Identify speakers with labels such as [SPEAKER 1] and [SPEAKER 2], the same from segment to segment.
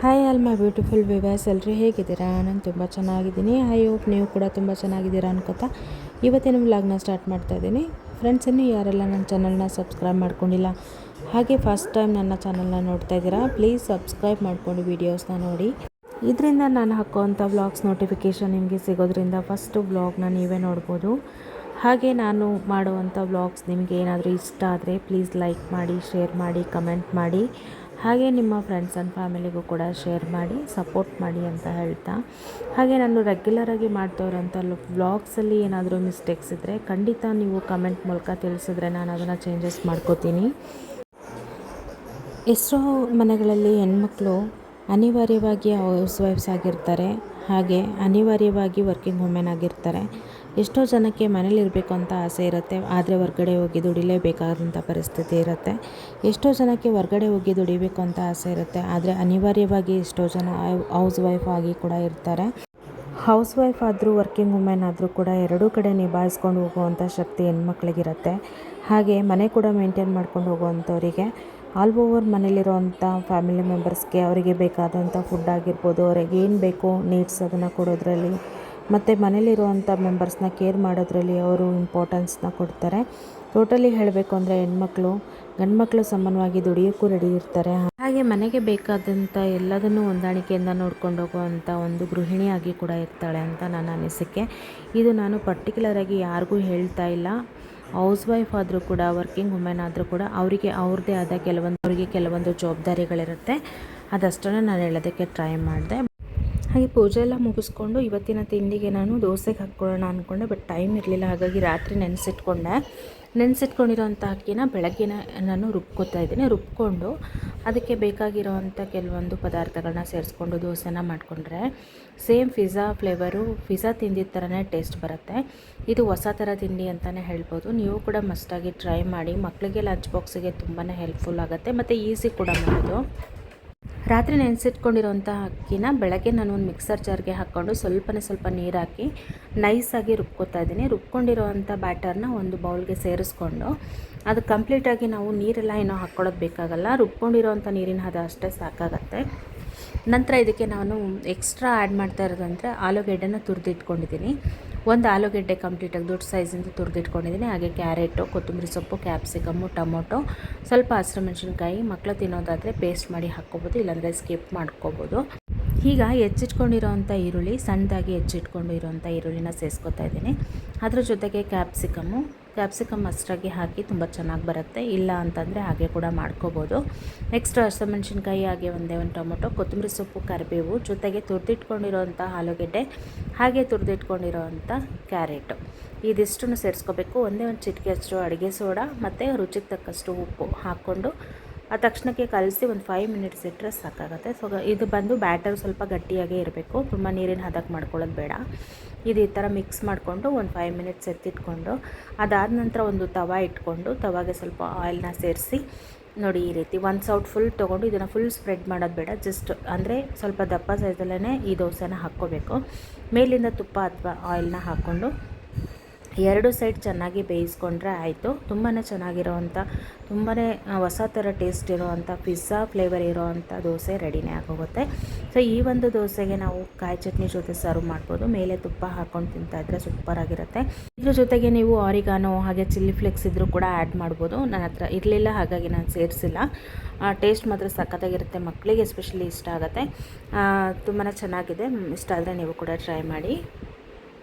[SPEAKER 1] Hi all my beautiful viewers, ಎಲ್ಲರೂ ಹೇಗಿದ್ದೀರಾ? ನಾನು ತುಂಬ ಚೆನ್ನಾಗಿದ್ದೀನಿ. ಐ ಹೋಪ್ ನೀವು ಕೂಡ ತುಂಬ ಚೆನ್ನಾಗಿದ್ದೀರಾ ಅನ್ಕೋತಾ ಇವತ್ತಿನ ವ್ಲಾಗ್ನ ಸ್ಟಾರ್ಟ್ ಮಾಡ್ತಾ ಇದ್ದೀನಿ. ಫ್ರೆಂಡ್ಸ್, ಇನ್ನೂ ಯಾರೆಲ್ಲ ನನ್ನ ಚಾನಲ್ನ ಸಬ್ಸ್ಕ್ರೈಬ್ ಮಾಡ್ಕೊಂಡಿಲ್ಲ ಹಾಗೆ ಫಸ್ಟ್ ಟೈಮ್ ನನ್ನ ಚಾನಲ್ನ ನೋಡ್ತಾ ಇದ್ದೀರಾ, ಪ್ಲೀಸ್ ಸಬ್ಸ್ಕ್ರೈಬ್ ಮಾಡ್ಕೊಂಡು ವೀಡಿಯೋಸ್ನ ನೋಡಿ. ಇದರಿಂದ ನಾನು ಹಾಕೋವಂಥ ವ್ಲಾಗ್ಸ್ ನೋಟಿಫಿಕೇಷನ್ ನಿಮಗೆ ಸಿಗೋದ್ರಿಂದ ಫಸ್ಟು ವ್ಲಾಗ್ನ ನೀವೇ ನೋಡ್ಬೋದು. ಹಾಗೆ ನಾನು ಮಾಡುವಂಥ ವ್ಲಾಗ್ಸ್ ನಿಮಗೆ ಏನಾದರೂ ಇಷ್ಟ ಆದರೆ ಪ್ಲೀಸ್ ಲೈಕ್ ಮಾಡಿ, ಶೇರ್ ಮಾಡಿ, ಕಮೆಂಟ್ ಮಾಡಿ. ಹಾಗೆ ನಿಮ್ಮ ಫ್ರೆಂಡ್ಸ್ ಆ್ಯಂಡ್ ಫ್ಯಾಮಿಲಿಗೂ ಕೂಡ ಶೇರ್ ಮಾಡಿ, ಸಪೋರ್ಟ್ ಮಾಡಿ ಅಂತ ಹೇಳ್ತಾ, ಹಾಗೆ ನಾನು ರೆಗ್ಯುಲರಾಗಿ ಮಾಡ್ತಾ ಇರೋಂಥ ವ್ಲಾಗ್ಸಲ್ಲಿ ಏನಾದರೂ ಮಿಸ್ಟೇಕ್ಸ್ ಇದ್ದರೆ ಖಂಡಿತ ನೀವು ಕಮೆಂಟ್ ಮೂಲಕ ತಿಳಿಸಿದ್ರೆ ನಾನು ಅದನ್ನು ಚೇಂಜಸ್ ಮಾಡ್ಕೋತೀನಿ. ಎಷ್ಟೋ ಮನೆಗಳಲ್ಲಿ ಹೆಣ್ಮಕ್ಳು ಅನಿವಾರ್ಯವಾಗಿ ಹೌಸ್ ವೈಫ್ಸ್ ಆಗಿರ್ತಾರೆ, ಹಾಗೆ ಅನಿವಾರ್ಯವಾಗಿ ವರ್ಕಿಂಗ್ ವುಮೆನ್ ಆಗಿರ್ತಾರೆ. ಎಷ್ಟೋ ಜನಕ್ಕೆ ಮನೇಲಿರಬೇಕು ಅಂತ ಆಸೆ ಇರುತ್ತೆ, ಆದರೆ ಹೊರ್ಗಡೆ ಹೋಗಿ ದುಡಿಲೇಬೇಕಾದಂಥ ಪರಿಸ್ಥಿತಿ ಇರುತ್ತೆ. ಎಷ್ಟೋ ಜನಕ್ಕೆ ಹೊರ್ಗಡೆ ಹೋಗಿ ದುಡಿಬೇಕು ಅಂತ ಆಸೆ ಇರುತ್ತೆ, ಆದರೆ ಅನಿವಾರ್ಯವಾಗಿ ಎಷ್ಟೋ ಜನ ಹೌಸ್ ವೈಫ್ ಆಗಿ ಕೂಡ ಇರ್ತಾರೆ. ಹೌಸ್ ವೈಫ್ ಆದರೂ ವರ್ಕಿಂಗ್ ವುಮೆನ್ ಆದರೂ ಕೂಡ ಎರಡೂ ಕಡೆ ನಿಭಾಯಿಸ್ಕೊಂಡು ಹೋಗುವಂಥ ಶಕ್ತಿ ಹೆಣ್ಮಕ್ಳಿಗಿರುತ್ತೆ. ಹಾಗೆ ಮನೆ ಕೂಡ ಮೇಂಟೈನ್ ಮಾಡ್ಕೊಂಡು ಹೋಗುವಂಥವರಿಗೆ ಆಲ್ ಓವರ್ ಮನೇಲಿರೋವಂಥ ಫ್ಯಾಮಿಲಿ ಮೆಂಬರ್ಸ್ಗೆ ಅವರಿಗೆ ಬೇಕಾದಂಥ ಫುಡ್ ಆಗಿರ್ಬೋದು, ಅವ್ರಿಗೆ ಏನು ಬೇಕೋ ನೀಡ್ಸ್ ಅದನ್ನು ಕೊಡೋದ್ರಲ್ಲಿ, ಮತ್ತು ಮನೇಲಿರುವಂಥ ಮೆಂಬರ್ಸ್ನ ಕೇರ್ ಮಾಡೋದ್ರಲ್ಲಿ ಅವರು ಇಂಪಾರ್ಟೆನ್ಸ್ನ ಕೊಡ್ತಾರೆ. ಟೋಟಲಿ ಹೇಳಬೇಕು ಅಂದರೆ ಹೆಣ್ಮಕ್ಳು ಗಂಡ್ಮಕ್ಳು ಸಮಾನವಾಗಿ ದುಡಿಯೋಕ್ಕೂ ರೆಡಿ ಇರ್ತಾರೆ. ಹಾಗೆ ಮನೆಗೆ ಬೇಕಾದಂಥ ಎಲ್ಲದನ್ನೂ ಹೊಂದಾಣಿಕೆಯಿಂದ ನೋಡ್ಕೊಂಡು ಹೋಗುವಂಥ ಒಂದು ಗೃಹಿಣಿಯಾಗಿ ಕೂಡ ಇರ್ತಾಳೆ ಅಂತ ನನ್ನ ಅನಿಸಿಕೆ. ಇದು ನಾನು ಪರ್ಟಿಕ್ಯುಲರಾಗಿ ಯಾರಿಗೂ ಹೇಳ್ತಾ ಇಲ್ಲ. ಹೌಸ್ ವೈಫ್ ಆದರೂ ಕೂಡ, ವರ್ಕಿಂಗ್ ವುಮೆನ್ ಆದರೂ ಕೂಡ ಅವರಿಗೆ ಅವ್ರದ್ದೇ ಆದ ಕೆಲವೊಂದು ಜವಾಬ್ದಾರಿಗಳಿರುತ್ತೆ. ಅದಷ್ಟನ್ನು ನಾನು ಹೇಳೋದಕ್ಕೆ ಟ್ರೈ ಮಾಡಿದೆ. ಹಾಗೆ ಪೂಜೆ ಎಲ್ಲ ಮುಗಿಸ್ಕೊಂಡು ಇವತ್ತಿನ ತಿಂಡಿಗೆ ನಾನು ದೋಸೆಗೆ ಹಾಕ್ಕೊಳ್ಳೋಣ ಅಂದ್ಕೊಂಡೆ, ಬಟ್ ಟೈಮ್ ಇರಲಿಲ್ಲ. ಹಾಗಾಗಿ ರಾತ್ರಿ ನೆನೆಸಿಟ್ಕೊಂಡಿರೋಂಥ ಅಕ್ಕಿನ ಬೆಳಗ್ಗೆನೇ ನಾನು ರುಬ್ಕೋತಾ ಇದ್ದೀನಿ. ರುಬ್ಕೊಂಡು ಅದಕ್ಕೆ ಬೇಕಾಗಿರೋವಂಥ ಕೆಲವೊಂದು ಪದಾರ್ಥಗಳನ್ನ ಸೇರಿಸ್ಕೊಂಡು ದೋಸೆನ ಮಾಡಿಕೊಂಡ್ರೆ ಸೇಮ್ ಪಿಜ್ಜಾ ತಿಂದಿದ್ದ ಥರನೇ ಟೇಸ್ಟ್ ಬರುತ್ತೆ. ಇದು ಹೊಸ ಥರ ತಿಂಡಿ ಅಂತಲೇ ಹೇಳ್ಬೋದು. ನೀವು ಕೂಡ ಮಸ್ಟಾಗಿ ಟ್ರೈ ಮಾಡಿ. ಮಕ್ಕಳಿಗೆ ಲಂಚ್ ಬಾಕ್ಸಿಗೆ ತುಂಬಾ ಹೆಲ್ಪ್ಫುಲ್ ಆಗುತ್ತೆ ಮತ್ತು ಈಸಿ ಕೂಡ ಮಾಡೋದು. ರಾತ್ರಿ ನೆನೆಸಿಟ್ಕೊಂಡಿರೋಂಥ ಅಕ್ಕಿನ ಬೆಳಗ್ಗೆ ನಾನು ಒಂದು ಮಿಕ್ಸರ್ ಜಾರ್ಗೆ ಹಾಕ್ಕೊಂಡು ಸ್ವಲ್ಪ ನೀರು ಹಾಕಿ ನೈಸಾಗಿ ರುಬ್ಕೋತಾ ಇದ್ದೀನಿ. ರುಬ್ಕೊಂಡಿರೋವಂಥ ಬ್ಯಾಟರ್ನ ಒಂದು ಬೌಲ್ಗೆ ಸೇರಿಸ್ಕೊಂಡು ಅದು ಕಂಪ್ಲೀಟಾಗಿ ನಾವು ನೀರೆಲ್ಲ ಏನೋ ಹಾಕ್ಕೊಳ್ಳೋದು ಬೇಕಾಗಲ್ಲ, ರುಬ್ಕೊಂಡಿರೋವಂಥ ನೀರಿನ ಹದ ಅಷ್ಟೇ ಸಾಕಾಗತ್ತೆ. ನಂತರ ಇದಕ್ಕೆ ನಾನು ಎಕ್ಸ್ಟ್ರಾ ಆ್ಯಡ್ ಮಾಡ್ತಾ ಇರೋದಂದರೆ ಆಲೂಗೆಡ್ಡೆನ ತುರಿದಿಟ್ಕೊಂಡಿದ್ದೀನಿ. ಒಂದು ಆಲೂಗೆಡ್ಡೆ ಕಂಪ್ಲೀಟಾಗಿ ದೊಡ್ಡ ಸೈಜಿಂದ ತುರಿದಿಟ್ಕೊಂಡಿದ್ದೀನಿ. ಹಾಗೆ ಕ್ಯಾರೆಟು, ಕೊತ್ತಂಬರಿ ಸೊಪ್ಪು, ಕ್ಯಾಪ್ಸಿಕಮ್ಮು, ಟೊಮೊಟೊ, ಸ್ವಲ್ಪ ಹಸಿರು ಮೆಣಸಿನ್ಕಾಯಿ. ಮಕ್ಕಳು ತಿನ್ನೋದಾದರೆ ಪೇಸ್ಟ್ ಮಾಡಿ ಹಾಕ್ಕೋಬೋದು, ಇಲ್ಲಾಂದರೆ ಸ್ಕಿಪ್ ಮಾಡ್ಕೋಬೋದು. ಈಗ ಹೆಚ್ಚಿಟ್ಕೊಂಡಿರೋವಂಥ ಈರುಳ್ಳಿ, ಸಣ್ಣದಾಗಿ ಹೆಚ್ಚಿಟ್ಕೊಂಡು ಇರೋವಂಥ ಈರುಳ್ಳಿನ ಸೇರಿಸ್ಕೊತಾ ಇದ್ದೀನಿ. ಅದ್ರ ಜೊತೆಗೆ ಕ್ಯಾಪ್ಸಿಕಮ್ ಅಷ್ಟಾಗಿ ಹಾಕಿ ತುಂಬ ಚೆನ್ನಾಗಿ ಬರುತ್ತೆ. ಇಲ್ಲ ಅಂತಂದರೆ ಹಾಗೆ ಕೂಡ ಮಾಡ್ಕೋಬೋದು. ನೆಕ್ಸ್ಟ್ ಹಸಿಮೆಣಸಿನ್ಕಾಯಿ, ಹಾಗೆ ಒಂದೇ ಒಂದು ಟೊಮೊಟೊ, ಕೊತ್ತಂಬರಿ ಸೊಪ್ಪು, ಕರಿಬೇವು, ಜೊತೆಗೆ ತುರಿದಿಟ್ಕೊಂಡಿರೋವಂಥ ಆಲೂಗೆಡ್ಡೆ, ಹಾಗೆ ತುರಿದಿಟ್ಕೊಂಡಿರೋವಂಥ ಕ್ಯಾರೆಟು, ಇದಿಷ್ಟನ್ನು ಸೇರಿಸ್ಕೋಬೇಕು. ಒಂದೇ ಒಂದು ಚಿಟಿಕೆ ಅಷ್ಟು ಅಡುಗೆ ಸೋಡಾ ಮತ್ತು ರುಚಿಗೆ ತಕ್ಕಷ್ಟು ಉಪ್ಪು ಹಾಕ್ಕೊಂಡು ಆ ತಕ್ಷಣಕ್ಕೆ ಕಲಸಿ ಒಂದು 5 ಮಿನಿಟ್ಸ್ ಇಟ್ಟರೆ ಸಾಕಾಗುತ್ತೆ. ಸೊ ಇದು ಬಂದು ಬ್ಯಾಟರ್ ಸ್ವಲ್ಪ ಗಟ್ಟಿಯಾಗೇ ಇರಬೇಕು, ತುಂಬ ನೀರಿನ ಹದಕ್ಕೆ ಮಾಡ್ಕೊಳ್ಳೋದು ಬೇಡ. ಇದು ಈ ಥರ ಮಿಕ್ಸ್ ಮಾಡಿಕೊಂಡು ಒಂದು 5 ಮಿನಿಟ್ಸ್ ಎತ್ತಿಟ್ಕೊಂಡು ಅದಾದ ನಂತರ ಒಂದು ತವ ಇಟ್ಕೊಂಡು ತವಾಗೆ ಸ್ವಲ್ಪ ಆಯಿಲ್ನ ಸೇರಿಸಿ ನೋಡಿ, ಈ ರೀತಿ ಒಂದು ಸೌಟ್ ಫುಲ್ ತೊಗೊಂಡು ಇದನ್ನು ಫುಲ್ ಸ್ಪ್ರೆಡ್ ಮಾಡೋದು ಬೇಡ, ಜಸ್ಟ್ ಅಂದರೆ ಸ್ವಲ್ಪ ದಪ್ಪ ಸೈಜಲ್ಲೇ ಈ ದೋಸೆನ ಹಾಕ್ಕೋಬೇಕು. ಮೇಲಿಂದ ತುಪ್ಪ ಅಥವಾ ಆಯಿಲ್ನ ಹಾಕ್ಕೊಂಡು ಎರಡು ಸೈಡ್ ಚೆನ್ನಾಗಿ ಬೇಯಿಸ್ಕೊಂಡ್ರೆ ಆಯಿತು. ತುಂಬಾ ಚೆನ್ನಾಗಿರೋವಂಥ, ತುಂಬಾ ಹೊಸ ಥರ ಟೇಸ್ಟ್ ಇರೋವಂಥ ಪಿಜ್ಜಾ ಫ್ಲೇವರ್ ಇರೋವಂಥ ದೋಸೆ ರೆಡಿನೇ ಆಗೋಗುತ್ತೆ. ಸೊ ಈ ಒಂದು ದೋಸೆಗೆ ನಾವು ಕಾಯಿ ಚಟ್ನಿ ಜೊತೆ ಸರ್ವ್ ಮಾಡ್ಬೋದು. ಮೇಲೆ ತುಪ್ಪ ಹಾಕ್ಕೊಂಡು ತಿಂತಾಯಿದ್ರೆ ಸೂಪರಾಗಿರುತ್ತೆ. ಇದ್ರ ಜೊತೆಗೆ ನೀವು ಆರಿಗಾನೋ ಹಾಗೆ ಚಿಲ್ಲಿ ಫ್ಲೇಕ್ಸ್ ಇದ್ದರೂ ಕೂಡ ಆ್ಯಡ್ ಮಾಡ್ಬೋದು. ನನ್ನ ಹತ್ರ ಇರಲಿಲ್ಲ, ಹಾಗಾಗಿ ನಾನು ಸೇರಿಸಿಲ್ಲ. ಟೇಸ್ಟ್ ಮಾತ್ರ ಸಖತ್ತಾಗಿರುತ್ತೆ, ಮಕ್ಕಳಿಗೆ ಎಸ್ಪೆಷಲಿ ಇಷ್ಟ ಆಗುತ್ತೆ. ತುಂಬಾ ಚೆನ್ನಾಗಿದೆ. ಇಷ್ಟ ಆದರೆ ನೀವು ಕೂಡ ಟ್ರೈ ಮಾಡಿ.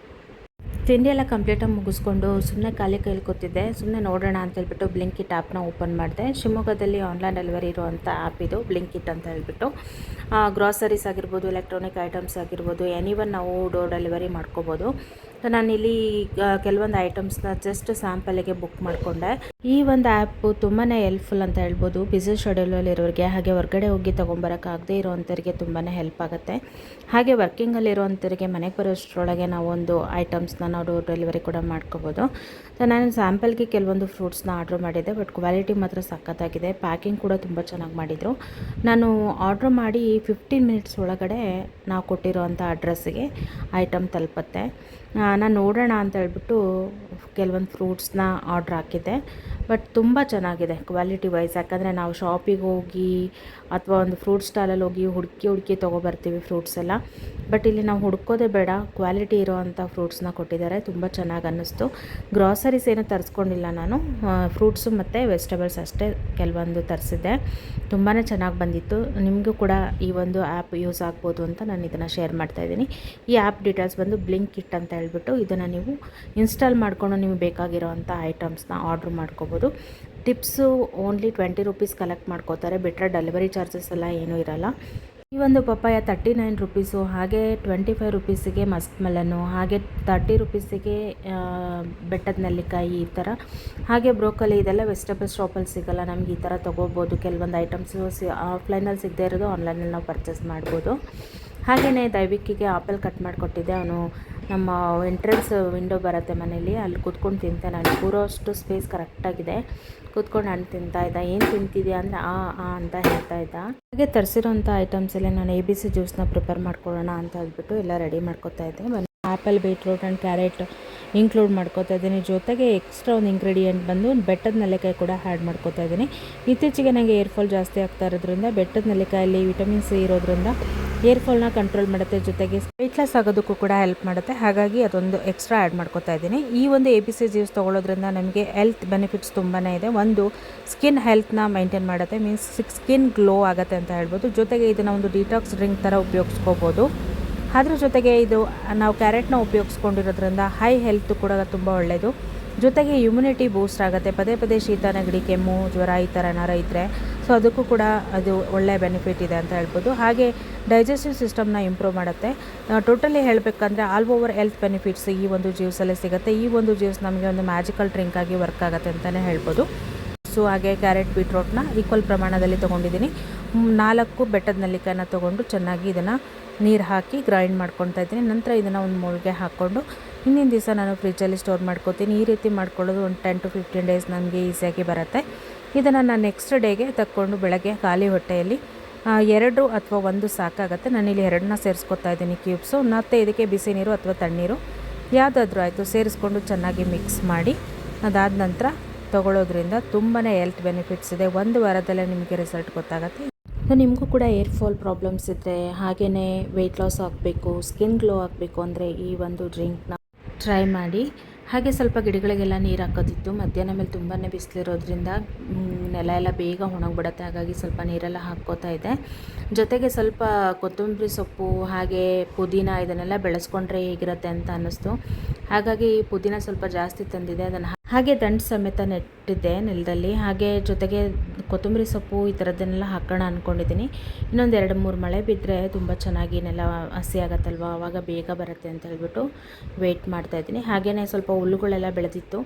[SPEAKER 1] ತಿಂಡಿ ಎಲ್ಲ ಕಂಪ್ಲೀಟಾಗಿ ಮುಗಿಸ್ಕೊಂಡು ಸುಮ್ಮನೆ ಖಾಲಿ ಕೈಲಿ ಕೂತಿದ್ದೆ. ಸುಮ್ಮನೆ ನೋಡೋಣ ಅಂತ ಹೇಳ್ಬಿಟ್ಟು ಬ್ಲಿಂಕಿಟ್ ಆ್ಯಪ್ನ ಓಪನ್ ಮಾಡಿದೆ. ಶಿವಮೊಗ್ಗದಲ್ಲಿ ಆನ್ಲೈನ್ ಡೆಲಿವರಿ ಇರುವಂಥ ಆ್ಯಪ್ ಇದು ಬ್ಲಿಂಕಿಟ್ ಅಂತ ಹೇಳ್ಬಿಟ್ಟು. ಗ್ರಾಸರೀಸ್ ಆಗಿರ್ಬೋದು, ಎಲೆಕ್ಟ್ರಾನಿಕ್ ಐಟಮ್ಸ್ ಆಗಿರ್ಬೋದು, ಎನಿವನ್ ನಾವು ಡೋರ್ ಡೆಲಿವರಿ ಮಾಡ್ಕೋಬೋದು. ಸೊ ನಾನಿಲ್ಲಿ ಕೆಲವೊಂದು ಐಟಮ್ಸ್ನ ಜಸ್ಟ್ ಸ್ಯಾಂಪಲಿಗೆ ಬುಕ್ ಮಾಡಿಕೊಂಡೆ. ಈ ಒಂದು ಆ್ಯಪು ತುಂಬಾ ಹೆಲ್ಪ್ಫುಲ್ ಅಂತ ಹೇಳ್ಬೋದು. ಬಿಸಿ ಶೆಡ್ಯೂಲಲ್ಲಿ ಇರೋರಿಗೆ, ಹಾಗೆ ಹೊರಗಡೆ ಹೋಗಿ ತೊಗೊಂಬರೋಕ್ಕಾಗದೇ ಇರೋವಂಥವ್ರಿಗೆ ತುಂಬಾ ಹೆಲ್ಪ್ ಆಗುತ್ತೆ. ಹಾಗೆ ವರ್ಕಿಂಗಲ್ಲಿರೋವಂಥವ್ರಿಗೆ ಮನೆಗೆ ಬರೋಷ್ಟರೊಳಗೆ ನಾವು ಒಂದು ಐಟಮ್ಸ್ನ ನಾವು ಡೋರ್ ಡೆಲಿವರಿ ಕೂಡ ಮಾಡ್ಕೋಬೋದು. ಸೊ ನಾನು ಸ್ಯಾಂಪಲ್ಗೆ ಕೆಲವೊಂದು ಫ್ರೂಟ್ಸ್ನ ಆರ್ಡ್ರ್ ಮಾಡಿದ್ದೆ, ಬಟ್ ಕ್ವಾಲಿಟಿ ಮಾತ್ರ ಸಖತ್ತಾಗಿದೆ. ಪ್ಯಾಕಿಂಗ್ ಕೂಡ ತುಂಬ ಚೆನ್ನಾಗಿ ಮಾಡಿದರು. ನಾನು ಆರ್ಡ್ರ್ ಮಾಡಿ 15 ಮಿನಿಟ್ಸ್ ಒಳಗಡೆ ನಾವು ಕೊಟ್ಟಿರೋವಂಥ ಅಡ್ರೆಸ್ಸಿಗೆ ಐಟಮ್ ತಲುಪುತ್ತೆ. ನಾನು ನೋಡೋಣ ಅಂತ ಹೇಳ್ಬಿಟ್ಟು ಕೆಲವೊಂದು ಫ್ರೂಟ್ಸ್ನ ಆರ್ಡ್ರ್ ಹಾಕಿದ್ದೆ. ಬಟ್ ತುಂಬ ಚೆನ್ನಾಗಿದೆ ಕ್ವಾಲಿಟಿ ವೈಸ್. ಯಾಕಂದರೆ ನಾವು ಶಾಪಿಗೆ ಹೋಗಿ ಅಥವಾ ಒಂದು ಫ್ರೂಟ್ ಸ್ಟಾಲಲ್ಲಿ ಹೋಗಿ ಹುಡುಕಿ ತೊಗೊಬರ್ತೀವಿ ಫ್ರೂಟ್ಸ್ ಎಲ್ಲ. ಬಟ್ ಇಲ್ಲಿ ನಾವು ಹುಡ್ಕೋದೇ ಬೇಡ, ಕ್ವಾಲಿಟಿ ಇರೋವಂಥ ಫ್ರೂಟ್ಸ್ನ ಕೊಟ್ಟಿದ್ದಾರೆ. ತುಂಬ ಚೆನ್ನಾಗಿ ಅನ್ನಿಸ್ತು. ಗ್ರಾಸರೀಸ್ ಏನು ತರಿಸ್ಕೊಂಡಿಲ್ಲ ನಾನು, ಫ್ರೂಟ್ಸು ಮತ್ತು ವೆಜಿಟೇಬಲ್ಸ್ ಅಷ್ಟೇ ಕೆಲವೊಂದು ತರಿಸಿದ್ದೆ. ತುಂಬಾ ಚೆನ್ನಾಗಿ ಬಂದಿತ್ತು. ನಿಮಗೂ ಕೂಡ ಈ ಒಂದು ಆ್ಯಪ್ ಯೂಸ್ ಆಗ್ಬೋದು ಅಂತ ನಾನು ಇದನ್ನು ಶೇರ್ ಮಾಡ್ತಾಯಿದ್ದೀನಿ. ಈ ಆ್ಯಪ್ ಡೀಟೇಲ್ಸ್ ಬಂದು ಬ್ಲಿಂಕಿಟ್ ಅಂತ ಹೇಳ್ಬಿಟ್ಟು, ಇದನ್ನು ನೀವು ಇನ್ಸ್ಟಾಲ್ ಮಾಡಿಕೊಂಡು ನಿಮಗೆ ಬೇಕಾಗಿರೋವಂಥ ಐಟಮ್ಸ್ನ ಆರ್ಡ್ರ್ ಮಾಡ್ಕೋಬೋದು. ಟಿಪ್ಸು ಓನ್ಲಿ 20 ರೂಪೀಸ್ ಕಲೆಕ್ಟ್ ಮಾಡ್ಕೋತಾರೆ, ಬಿಟ್ಟರೆ ಡೆಲಿವರಿ ಚಾರ್ಜಸ್ ಎಲ್ಲ ಏನೂ ಇರಲ್ಲ. ಈ ಒಂದು ಪಪ್ಪಾಯ 39 ರೂಪೀಸು, ಹಾಗೆ 25 ರೂಪೀಸಿಗೆ ಮಸ್ಕ್ ಮೆಲನ್ನು, ಹಾಗೆ 30 ರೂಪೀಸಿಗೆ ಬೆಟ್ಟದ ನೆಲ್ಲಿಕಾಯಿ ಈ ಥರ. ಹಾಗೆ ಬ್ರೋಕಲಿ ಇದೆಲ್ಲ ವೆಜಿಟೇಬಲ್ ಶಾಪಲ್ಲಿ ಸಿಗೋಲ್ಲ, ನಮ್ಗೆ ಈ ಥರ ತೊಗೋಬೋದು. ಕೆಲವೊಂದು ಐಟಮ್ಸು ಆಫ್ಲೈನಲ್ಲಿ ಸಿಗದೇ ಇರೋದು ಆನ್ಲೈನಲ್ಲಿ ನಾವು ಪರ್ಚೇಸ್ ಮಾಡ್ಬೋದು. ಹಾಗೆಯೇ ದೈವಿಕಿಗೆ ಆಪಲ್ ಕಟ್ ಮಾಡಿಕೊಟ್ಟಿದ್ದೆ. ಅವನು ನಮ್ಮ ಎಂಟ್ರೆನ್ಸ್ ವಿಂಡೋ ಬರುತ್ತೆ ಮನೇಲಿ, ಅಲ್ಲಿ ಕೂತ್ಕೊಂಡು ತಿಂತಾನೆ. ನಾನು ಕೂರೋಷ್ಟು ಸ್ಪೇಸ್ ಕರೆಕ್ಟಾಗಿದೆ, ಕೂತ್ಕೊಂಡು ಹಣ್ಣು ತಿಂತಾಯಿದ್ದ. ಏನು ತಿಂತಿದ್ಯಾ ಅಂದರೆ ಅಂತ ಹೇಳ್ತಾಯಿದ್ದ. ಹಾಗೆ ತರಿಸಿರೋಂಥ ಐಟಮ್ಸ್ ಎಲ್ಲ ನಾನು ABC ಜ್ಯೂಸ್ನ ಪ್ರಿಪೇರ್ ಮಾಡ್ಕೊಳ್ಳೋಣ ಅಂತ ಹೇಳ್ಬಿಟ್ಟು ಎಲ್ಲ ರೆಡಿ ಮಾಡ್ಕೊತಾ ಇದ್ದೆ. Apple, beetroot and carrot include ಮಾಡ್ಕೋತಾ ಇದ್ದೀನಿ. ಜೊತೆಗೆ ಎಕ್ಸ್ಟ್ರಾ ಒಂದು ಇಂಗ್ರೀಡಿಯೆಂಟ್ ಬಂದು ಬೆಟ್ಟದ ನೆಲ್ಲಿಕಾಯಿ ಕೂಡ ಆ್ಯಡ್ ಮಾಡ್ಕೋತಾ ಇದ್ದೀನಿ. ಇತ್ತೀಚೆಗೆ ನನಗೆ ಏರ್ ಫಾಲ್ ಜಾಸ್ತಿ ಆಗ್ತಾ ಇರೋದ್ರಿಂದ ಬೆಟ್ಟದ ನೆಲ್ಲಿಕಾಯಲ್ಲಿ ವಿಟಮಿನ್ ಸಿ ಇರೋದ್ರಿಂದ ಏರ್ ಫಾಲ್ನ ಕಂಟ್ರೋಲ್ ಮಾಡುತ್ತೆ, ಜೊತೆಗೆ ವೆಯ್ಟ್ ಲಾಸ್ ಆಗೋದಕ್ಕೂ ಕೂಡ ಹೆಲ್ಪ್ ಮಾಡುತ್ತೆ. ಹಾಗಾಗಿ ಅದೊಂದು ಎಕ್ಸ್ಟ್ರಾ ಆ್ಯಡ್ ಮಾಡ್ಕೋತಾ ಇದ್ದೀನಿ. ಈ ಒಂದು ABC ಜ್ಯೂಸ್ ತೊಗೊಳ್ಳೋದ್ರಿಂದ ನಮಗೆ ಹೆಲ್ತ್ ಬೆನಿಫಿಟ್ಸ್ ತುಂಬಾ ಇದೆ. ಒಂದು ಸ್ಕಿನ್ ಹೆಲ್ತ್ನ ಮೈಂಟೈನ್ ಮಾಡುತ್ತೆ, ಮೀನ್ಸ್ ಸ್ಕಿನ್ ಗ್ಲೋ ಆಗುತ್ತೆ ಅಂತ ಹೇಳ್ಬೋದು. ಜೊತೆಗೆ ಇದನ್ನು ಒಂದು ಡಿಟಾಕ್ಸ್ ಡ್ರಿಂಕ್ ಥರ ಉಪಯೋಗಿಸ್ಕೋಬೋದು. ಅದ್ರ ಜೊತೆಗೆ ಇದು ನಾವು ಕ್ಯಾರೆಟ್ನ ಉಪಯೋಗಿಸ್ಕೊಂಡಿರೋದ್ರಿಂದ ಹೈ ಹೆಲ್ತ್ ಕೂಡ ತುಂಬ ಒಳ್ಳೆಯದು. ಜೊತೆಗೆ ಇಮ್ಯುನಿಟಿ ಬೂಸ್ಟ್ ಆಗುತ್ತೆ. ಪದೇ ಶೀತ, ನೆಗಡಿ, ಕೆಮ್ಮು, ಜ್ವರ ಈ ಥರ ಏನಾರ ಇದ್ದರೆ ಸೊ ಅದಕ್ಕೂ ಕೂಡ ಅದು ಒಳ್ಳೆಯ ಬೆನಿಫಿಟ್ ಇದೆ ಅಂತ ಹೇಳ್ಬೋದು. ಹಾಗೆ ಡೈಜೆಸ್ಟಿವ್ ಸಿಸ್ಟಮ್ನ ಇಂಪ್ರೂವ್ ಮಾಡುತ್ತೆ. ಟೋಟಲಿ ಹೇಳಬೇಕಂದ್ರೆ ಆಲ್ ಓವರ್ ಹೆಲ್ತ್ ಬೆನಿಫಿಟ್ಸ್ ಈ ಒಂದು ಜ್ಯೂಸಲ್ಲೇ ಸಿಗುತ್ತೆ. ಈ ಒಂದು ಜ್ಯೂಸ್ ನಮಗೆ ಒಂದು ಮ್ಯಾಜಿಕಲ್ ಡ್ರಿಂಕ್ ಆಗಿ ವರ್ಕ್ ಆಗುತ್ತೆ ಅಂತಲೇ ಹೇಳ್ಬೋದು. ಸೊ ಹಾಗೆ ಕ್ಯಾರೆಟ್, ಬೀಟ್ರೋಟ್ನ ಈಕ್ವಲ್ ಪ್ರಮಾಣದಲ್ಲಿ ತೊಗೊಂಡಿದ್ದೀನಿ. 4 ಬೆಟ್ಟದ ನೆಲ್ಲಿಕಾಯಿನ ತೊಗೊಂಡು ಚೆನ್ನಾಗಿ ಇದನ್ನು ನೀರು ಹಾಕಿ ಗ್ರೈಂಡ್ ಮಾಡ್ಕೊತಾ ಇದ್ದೀನಿ. ನಂತರ ಇದನ್ನು ಒಂದು ಮೋಲ್ಗೆ ಹಾಕ್ಕೊಂಡು ಹಿಂದಿನ ದಿವಸ ನಾನು ಫ್ರಿಜ್ಜಲ್ಲಿ ಸ್ಟೋರ್ ಮಾಡ್ಕೋತೀನಿ. ಈ ರೀತಿ ಮಾಡ್ಕೊಳ್ಳೋದು ಒಂದು 10 to 15 ಡೇಸ್ ನನಗೆ ಈಸಿಯಾಗಿ ಬರುತ್ತೆ. ಇದನ್ನು ನಾನು ನೆಕ್ಸ್ಟ್ ಡೇಗೆ ತಕ್ಕೊಂಡು ಬೆಳಗ್ಗೆ ಖಾಲಿ ಹೊಟ್ಟೆಯಲ್ಲಿ 2 ಅಥವಾ 1 ಸಾಕಾಗುತ್ತೆ. ನಾನಿಲ್ಲಿ 2ನ್ನ ಸೇರಿಸ್ಕೊತಾ ಇದ್ದೀನಿ ಕ್ಯೂಬ್ಸು. ಮತ್ತು ಇದಕ್ಕೆ ಬಿಸಿ ನೀರು ಅಥವಾ ತಣ್ಣೀರು ಯಾವುದಾದ್ರೂ ಆಯಿತು ಸೇರಿಸ್ಕೊಂಡು ಚೆನ್ನಾಗಿ ಮಿಕ್ಸ್ ಮಾಡಿ ಅದಾದ ನಂತರ ತೊಗೊಳ್ಳೋದ್ರಿಂದ ತುಂಬಾ ಹೆಲ್ತ್ ಬೆನಿಫಿಟ್ಸ್ ಇದೆ. 1 ವಾರದಲ್ಲೇ ನಿಮಗೆ ರಿಸಲ್ಟ್ ಗೊತ್ತಾಗುತ್ತೆ. ಸೊ ನಿಮಗೂ ಕೂಡ ಏರ್ ಫಾಲ್ ಪ್ರಾಬ್ಲಮ್ಸ್ ಇದ್ದರೆ, ಹಾಗೆಯೇ ವೆಯ್ಟ್ ಲಾಸ್ ಆಗಬೇಕು, ಸ್ಕಿನ್ ಗ್ಲೋ ಆಗಬೇಕು ಅಂದರೆ ಈ ಒಂದು ಡ್ರಿಂಕ್ನ ಟ್ರೈ ಮಾಡಿ. ಹಾಗೆ ಸ್ವಲ್ಪ ಗಿಡಗಳಿಗೆಲ್ಲ ನೀರು ಹಾಕೋದಿತ್ತು. ಮಧ್ಯಾಹ್ನ ಮೇಲೆ ತುಂಬಾ ಬಿಸಿಲಿರೋದ್ರಿಂದ ನೆಲ ಎಲ್ಲ ಬೇಗ ಒಣಗಿಬಿಡುತ್ತೆ. ಹಾಗಾಗಿ ಸ್ವಲ್ಪ ನೀರೆಲ್ಲ ಹಾಕ್ಕೋತಾ ಇದೆ. ಜೊತೆಗೆ ಸ್ವಲ್ಪ ಕೊತ್ತಂಬರಿ ಸೊಪ್ಪು ಹಾಗೆ ಪುದೀನ ಇದನ್ನೆಲ್ಲ ಬೆಳೆಸ್ಕೊಂಡ್ರೆ ಹೇಗಿರುತ್ತೆ ಅಂತ ಅನ್ನಿಸ್ತು. ಹಾಗಾಗಿ ಪುದೀನ ಸ್ವಲ್ಪ ಜಾಸ್ತಿ ತಂದಿದೆ, ಅದನ್ನು ಹಾಗೆ ದಂಟು ಸಮೇತ ನೆಟ್ಟಿದ್ದೆ ನೆಲದಲ್ಲಿ. ಹಾಗೆ ಜೊತೆಗೆ ಕೊತ್ತಂಬರಿ ಸೊಪ್ಪು ಈ ಥರದ್ದನ್ನೆಲ್ಲ ಹಾಕೋಣ ಅಂದ್ಕೊಂಡಿದ್ದೀನಿ. ಇನ್ನೊಂದು 2-3 ಮಳೆ ಬಿದ್ದರೆ ತುಂಬ ಚೆನ್ನಾಗಿ ನೆಲ ಹಸಿ ಆಗುತ್ತಲ್ವ, ಆವಾಗ ಬೇಗ ಬರುತ್ತೆ ಅಂತ ಹೇಳ್ಬಿಟ್ಟು ವೆಯ್ಟ್ ಮಾಡ್ತಾಯಿದ್ದೀನಿ. ಹಾಗೆಯೇ ಸ್ವಲ್ಪ ಹುಲ್ಲುಗಳೆಲ್ಲ ಬೆಳೆದಿತ್ತು,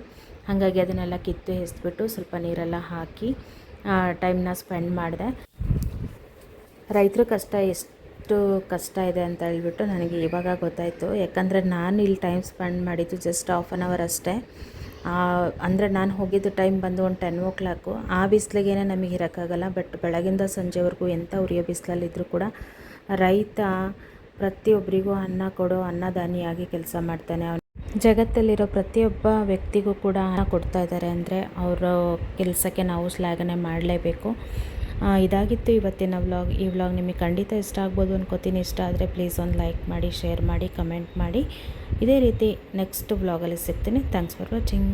[SPEAKER 1] ಹಾಗಾಗಿ ಅದನ್ನೆಲ್ಲ ಕಿತ್ತು ಎಸ್ಬಿಟ್ಟು ಸ್ವಲ್ಪ ನೀರೆಲ್ಲ ಹಾಕಿ ಟೈಮ್ನ ಸ್ಪೆಂಡ್ ಮಾಡಿದೆ. ರೈತರ ಕಷ್ಟ ಎಷ್ಟು ಕಷ್ಟ ಇದೆ ಅಂತ ಹೇಳ್ಬಿಟ್ಟು ನನಗೆ ಇವಾಗ ಗೊತ್ತಾಯಿತು. ಯಾಕಂದರೆ ನಾನು ಇಲ್ಲಿ ಟೈಮ್ ಸ್ಪೆಂಡ್ ಮಾಡಿದ್ದು ಜಸ್ಟ್ 1/2 an hour ಅಷ್ಟೇ. ಅಂದರೆ ನಾನು ಹೋಗಿದ್ದು ಟೈಮ್ ಬಂದು ಒಂದು 10 o'clock. ಆ ಬಿಸಿಲಿಗೆ ನಮಗೆ ಇರೋಕ್ಕಾಗಲ್ಲ. ಬಟ್ ಬೆಳಗಿಂದ ಸಂಜೆವರೆಗೂ ಎಂಥ ಉರಿಯೋ ಬಿಸಿಲಲ್ಲಿದ್ದರೂ ಕೂಡ ರೈತ ಪ್ರತಿಯೊಬ್ಬರಿಗೂ ಅನ್ನ ಕೊಡೋ ಅನ್ನದಾನಿಯಾಗಿ ಕೆಲಸ ಮಾಡ್ತಾನೆ. ಜಗತ್ತಲ್ಲಿರೋ ಪ್ರತಿಯೊಬ್ಬ ವ್ಯಕ್ತಿಗೂ ಕೂಡ ಹಣ ಕೊಡ್ತಾ ಇದ್ದಾರೆ ಅಂದರೆ ಅವರ ಕೆಲಸಕ್ಕೆ ನಾವು ಶ್ಲಾಘನೆ ಮಾಡಲೇಬೇಕು. ಇದಾಗಿತ್ತು ಇವತ್ತಿನ ವ್ಲಾಗ್. ಈ ವ್ಲಾಗ್ ನಿಮಗೆ ಖಂಡಿತ ಇಷ್ಟ ಆಗ್ಬೋದು ಅನ್ಕೋತೀನಿ. ಇಷ್ಟ ಆದರೆ ಪ್ಲೀಸ್ ಒಂದು ಲೈಕ್ ಮಾಡಿ, ಶೇರ್ ಮಾಡಿ, ಕಮೆಂಟ್ ಮಾಡಿ. ಇದೇ ರೀತಿ ನೆಕ್ಸ್ಟ್ ವ್ಲಾಗಲ್ಲಿ ಸಿಗ್ತೀನಿ. Thanks for watching.